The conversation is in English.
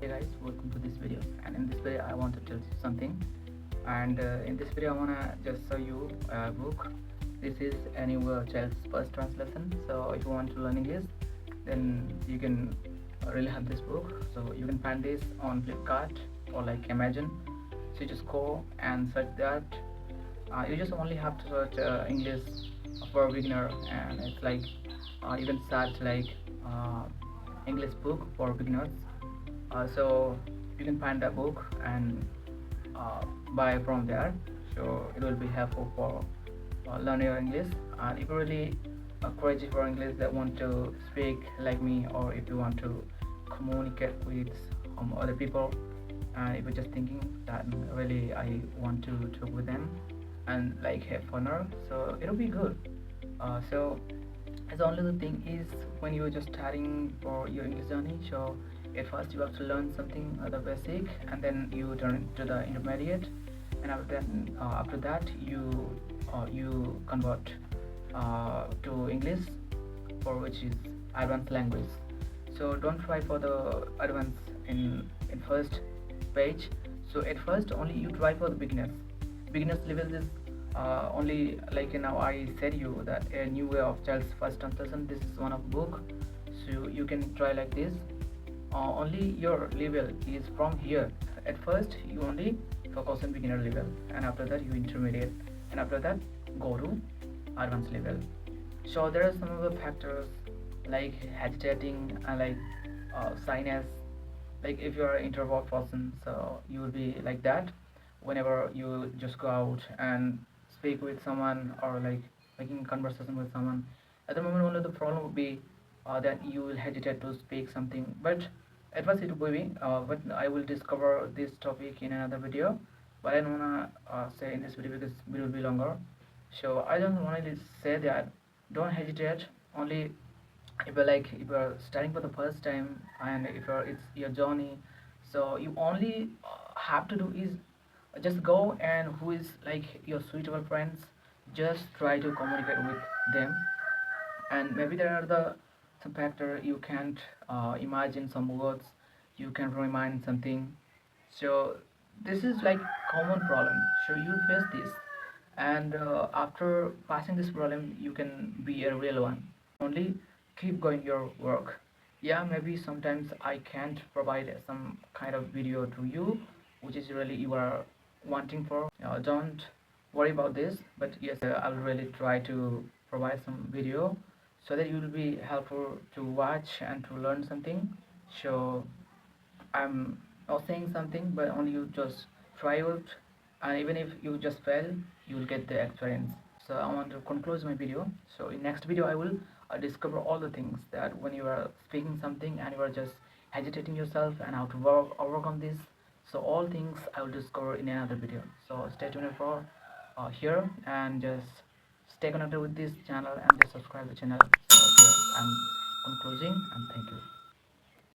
Hey guys, welcome to this video. And in this video I want to tell you something. And in this video I want to just show you a book. This is a new child's first translation. So if you want to learn English, then you can really have this book. So you can find this on Flipkart or like Amazon. So you just go and search that. You just only have to search English for beginner, and it's like you can search like uh, English book for beginners. So you can find a book and buy from there. So it will be helpful for learning your English. And if you're really crazy for English that want to speak like me, or if you want to communicate with other people, and if you're just thinking that really I want to talk with them and like have fun, so it'll be good. So as only the thing is, when you're just starting for your English journey, so at first you have to learn something the basic, and then you turn to the intermediate, and after that you convert to English, for which is advanced language. So don't try for the advanced in first page. So at first only you try for the beginners level is only like now I said you that a new way of child's first translation. This is one of book, so you can try like this. Only your level is from here. At first you only focus on beginner level, and after that you intermediate, and after that go to advanced level. So there are some of the factors like hesitating and like sinus. Like if you are an introvert person, so you will be like that whenever you just go out and speak with someone, or like making conversation with someone. At the moment only the problem would be that you will hesitate to speak something, but at first it will be but I will discover this topic in another video. But I don't wanna say in this video because it will be longer. So I don't want to say that don't hesitate. Only if you're starting for the first time, and if it's your journey, so you only have to do is just go, and who is like your suitable friends, just try to communicate with them. And maybe there are the some factor you can't imagine some words, you can remind something. So this is like common problem, so you'll face this. And after passing this problem you can be a real one. Only keep going your work. Yeah, maybe sometimes I can't provide some kind of video to you which is really you are wanting for. Don't worry about this, but yes, I will really try to provide some video so that you will be helpful to watch and to learn something. So I'm not saying something, but only you just try it, and even if you just fail, you will get the experience. So I want to conclude my video. So in next video, I will discover all the things that when you are speaking something and you are just agitating yourself, and how to work on this. So all things I will discover in another video. So stay tuned for here, and just stay connected with this channel and just subscribe the channel. So here I'm concluding, and thank you.